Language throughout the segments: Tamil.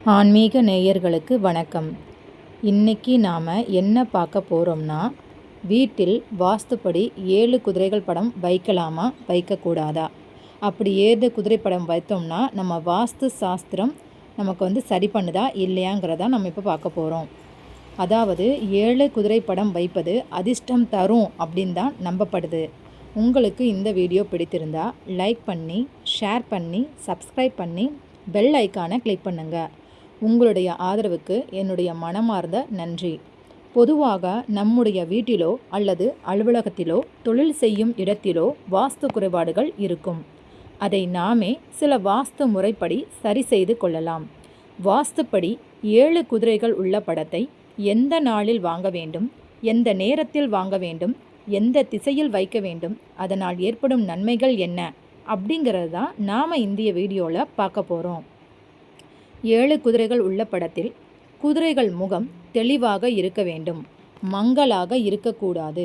ஆன்மீக நேயர்களுக்கு வணக்கம். இன்னைக்கு நாம் என்ன பார்க்க போகிறோம்னா, வீட்டில் வாஸ்துப்படி 7 குதிரைகள் படம் வைக்கலாமா வைக்கக்கூடாதா, அப்படி 7 குதிரை படம் வைத்தோம்னா நம்ம வாஸ்து சாஸ்திரம் நமக்கு சரி பண்ணுதா இல்லையாங்கிறதா நம்ம இப்போ பார்க்க போகிறோம். அதாவது 7 குதிரை படம் வைப்பது அதிர்ஷ்டம் தரும் அப்படின்னு தான் நம்பப்படுது. உங்களுக்கு இந்த வீடியோ பிடித்திருந்தா லைக் பண்ணி, ஷேர் பண்ணி, சப்ஸ்கிரைப் பண்ணி பெல் ஐக்கானை கிளிக் பண்ணுங்கள். உங்களுடைய ஆதரவுக்கு என்னுடைய மனமார்ந்த நன்றி. பொதுவாக நம்முடைய வீட்டிலோ அல்லது அலுவலகத்திலோ தொழில் செய்யும் இடத்திலோ வாஸ்து குறைபாடுகள் இருக்கும். அதை நாமே சில வாஸ்து முறைப்படி சரி செய்து கொள்ளலாம். வாஸ்துப்படி 7 குதிரைகள் உள்ள படத்தை எந்த நாளில் வாங்க வேண்டும், எந்த நேரத்தில் வாங்க வேண்டும், எந்த திசையில் வைக்க வேண்டும், அதனால் ஏற்படும் நன்மைகள் என்ன அப்படிங்கிறது தான் நாம் இந்த வீடியோவில் பார்க்க போகிறோம். 7 குதிரைகள் உள்ள படத்தில் குதிரைகள் முகம் தெளிவாக இருக்க வேண்டும், மங்கலாக இருக்கக்கூடாது.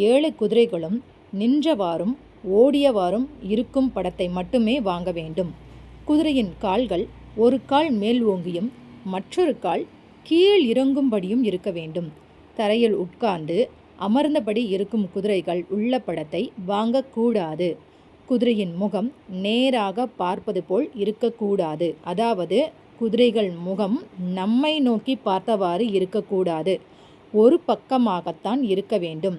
7 குதிரைகளும் நின்றவாறும் ஓடியவாறும் இருக்கும் படத்தை மட்டுமே வாங்க வேண்டும். குதிரையின் கால்கள் ஒரு கால் மேல் ஓங்கியும் மற்றொரு கால் கீழ் இறங்கும்படியும் இருக்க வேண்டும். தரையில் உட்கார்ந்து அமர்ந்தபடி இருக்கும் குதிரைகள் உள்ள படத்தை வாங்கக்கூடாது. குதிரையின் முகம் நேராக பார்ப்பது போல் இருக்கக்கூடாது. அதாவது குதிரைகள் முகம் நம்மை நோக்கி பார்த்தவாறு இருக்கக்கூடாது, ஒரு பக்கமாகத்தான் இருக்க வேண்டும்.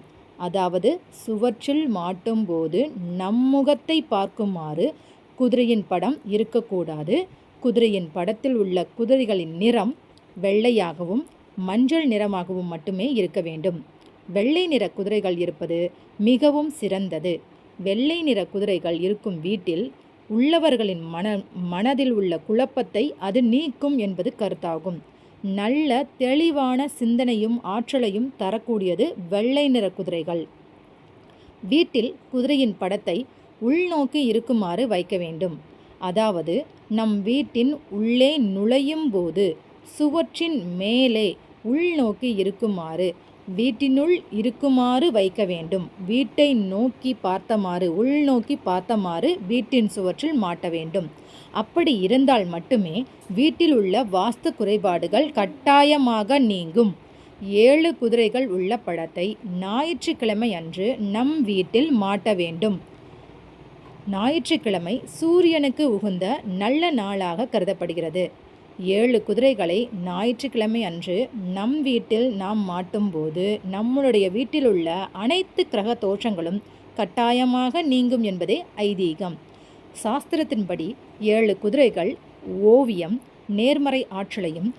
அதாவது சுவற்றில் மாட்டும் போது நம்முகத்தை பார்க்குமாறு குதிரையின் படம் இருக்கக்கூடாது. குதிரையின் படத்தில் உள்ள குதிரைகளின் நிறம் வெள்ளையாகவும் மஞ்சள் நிறமாகவும் மட்டுமே இருக்க வேண்டும். வெள்ளை நிற குதிரைகள் இருப்பது மிகவும் சிறந்தது. வெள்ளை நிற குதிரைகள் இருக்கும் வீட்டில் உள்ளவர்களின் மனதில் உள்ள குழப்பத்தை அது நீக்கும் என்பது கருத்தாகும். நல்ல தெளிவான சிந்தனையும் ஆற்றலையும் தரக்கூடியது வெள்ளை நிற குதிரைகள். வீட்டில் குதிரையின் படத்தை உள்நோக்கி இருக்குமாறு வைக்க வேண்டும். அதாவது நம் வீட்டின் உள்ளே நுழையும் போது சுவற்றின் மேலே உள்நோக்கி இருக்குமாறு, வீட்டினுள் இருக்குமாறு வைக்க வேண்டும். வீட்டை நோக்கி பார்த்தமாறு, உள்நோக்கி பார்த்தமாறு வீட்டின் சுவற்றில் மாட்ட வேண்டும். அப்படி இருந்தால் மட்டுமே வீட்டில் உள்ள வாஸ்து குறைபாடுகள் கட்டாயமாக நீங்கும். 7 குதிரைகள் உள்ள படத்தை ஞாயிற்றுக்கிழமை அன்று நம் வீட்டில் மாட்ட வேண்டும். ஞாயிற்றுக்கிழமை சூரியனுக்கு உகந்த நல்ல நாளாக கருதப்படுகிறது. 7 குதிரைகளை ஞாயிற்றுக்கிழமை அன்று நம் வீட்டில் நாம் மாட்டும்போது நம்முடைய வீட்டில் உள்ள அனைத்து கிரக தோஷங்களும் கட்டாயமாக நீங்கும் என்பதே ஐதீகம். சாஸ்திரத்தின்படி 7 குதிரைகள் ஓவியம் நேர்மறை ஆற்றலையும்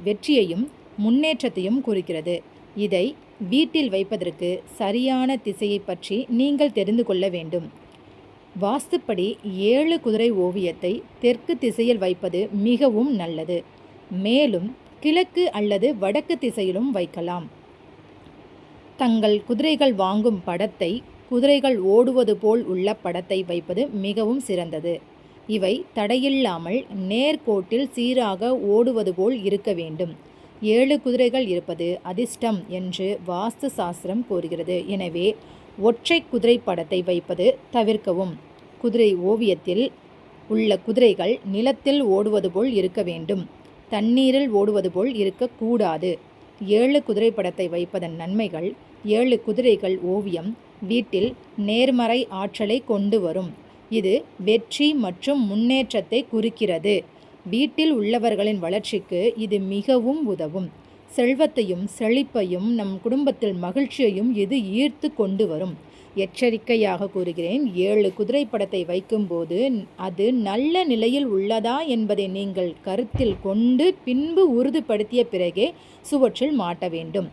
வெற்றியையும் முன்னேற்றத்தையும் குறிக்கிறது. இதை வீட்டில் வைப்பதற்கு சரியான திசையை பற்றி நீங்கள் தெரிந்து கொள்ள வேண்டும். வாஸ்துப்படி 7 குதிரை ஓவியத்தை தெற்கு திசையில் வைப்பது மிகவும் நல்லது. மேலும் கிழக்கு அல்லது வடக்கு திசையிலும் வைக்கலாம். தங்கள் குதிரைகள் வாங்கும் படத்தை குதிரைகள் ஓடுவது போல் உள்ள படத்தை வைப்பது மிகவும் சிறந்தது. இவை தடையில்லாமல் நேர்கோட்டில் சீராக ஓடுவது போல் இருக்க வேண்டும். 7 குதிரைகள் இருப்பது அதிர்ஷ்டம் என்று வாஸ்து சாஸ்திரம் கூறுகிறது. எனவே ஒற்றை குதிரை படத்தை வைப்பது தவிர்க்கவும். குதிரை ஓவியத்தில் உள்ள குதிரைகள் நிலத்தில் ஓடுவது போல் இருக்க வேண்டும், தண்ணீரில் ஓடுவது போல் இருக்கக்கூடாது. 7 குதிரை படத்தை வைப்பதன் நன்மைகள்: 7 குதிரைகள் ஓவியம் வீட்டில் நேர்மறை ஆற்றலை கொண்டு வரும். இது வெற்றி மற்றும் முன்னேற்றத்தை குறிக்கிறது. வீட்டில் உள்ளவர்களின் வளர்ச்சிக்கு இது மிகவும் உதவும். செல்வத்தையும் செழிப்பையும் நம் குடும்பத்தில் மகிழ்ச்சியையும் இது ஈர்த்து கொண்டு வரும். எச்சரிக்கையாக கூறுகிறேன், 7 குதிரை படத்தை வைக்கும்போது அது நல்ல நிலையில் உள்ளதா என்பதை நீங்கள் கருத்தில் கொண்டு பின்பு உறுதிப்படுத்திய பிறகே சுவற்றில் மாட்ட வேண்டும்.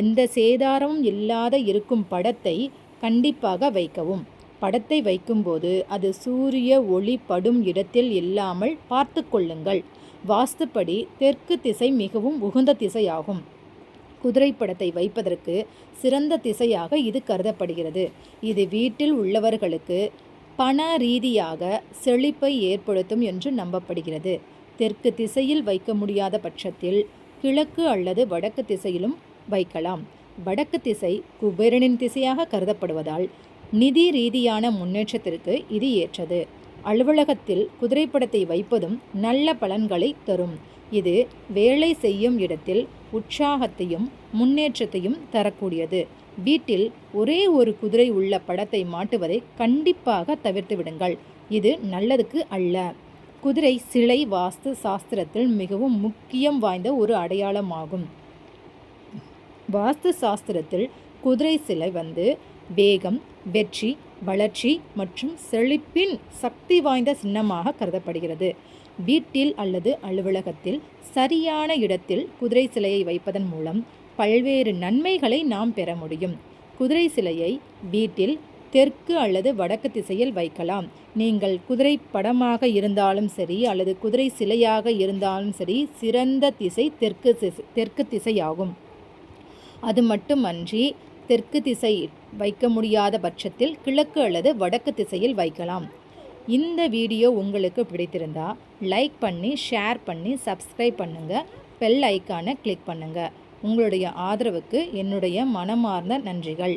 எந்த சேதாரமும் இல்லாத இருக்கும் படத்தை கண்டிப்பாக வைக்கவும். படத்தை வைக்கும்போது அது சூரிய ஒளி படும் இடத்தில் இல்லாமல் பார்த்து கொள்ளுங்கள். வாஸ்துப்படி தெற்கு திசை மிகவும் உகந்த திசையாகும். குதிரை படத்தை வைப்பதற்கு சிறந்த திசையாக இது கருதப்படுகிறது. இது வீட்டில் உள்ளவர்களுக்கு பண ரீதியாக செழிப்பை ஏற்படுத்தும் என்று நம்பப்படுகிறது. தெற்கு திசையில் வைக்க முடியாத பட்சத்தில் கிழக்கு அல்லது வடக்கு திசையிலும் வைக்கலாம். வடக்கு திசை குபேரனின் திசையாக கருதப்படுவதால் நிதி ரீதியான முன்னேற்றத்திற்கு இது ஏற்றது. அலுவலகத்தில் குதிரைப்படத்தை வைப்பதும் நல்ல பலன்களை தரும். இது வேலை செய்யும் இடத்தில் உற்சாகத்தையும் முன்னேற்றத்தையும் தரக்கூடியது. வீட்டில் ஒரே ஒரு குதிரை உள்ள படத்தை மாட்டுவதை கண்டிப்பாக தவிர்த்து விடுங்கள். இது நல்லதுக்கு அல்ல. குதிரை சிலை வாஸ்து சாஸ்திரத்தில் மிகவும் முக்கியம் வாய்ந்த ஒரு அடையாளமாகும். வாஸ்து சாஸ்திரத்தில் குதிரை சிலை வேகம், வெற்றி, வளர்ச்சி மற்றும் செழிப்பின் சக்தி வாய்ந்த சின்னமாக கருதப்படுகிறது. வீட்டில் அல்லது அலுவலகத்தில் சரியான இடத்தில் குதிரை சிலையை வைப்பதன் மூலம் பல்வேறு நன்மைகளை நாம் பெற முடியும். குதிரை சிலையை வீட்டில் தெற்கு அல்லது வடக்கு திசையில் வைக்கலாம். நீங்கள் குதிரை படமாக இருந்தாலும் சரி அல்லது குதிரை சிலையாக இருந்தாலும் சரி, சிறந்த திசை தெற்கு திசையாகும். அது மட்டுமன்றி தெற்கு திசை வைக்க முடியாத பட்சத்தில் கிழக்கு அல்லது வடக்கு திசையில் வைக்கலாம். இந்த வீடியோ உங்களுக்கு பிடித்திருந்தா லைக் பண்ணி, ஷேர் பண்ணி, சப்ஸ்கிரைப் பண்ணுங்கள். பெல் ஐக்கானை கிளிக் பண்ணுங்கள். உங்களுடைய ஆதரவுக்கு என்னுடைய மனமார்ந்த நன்றிகள்.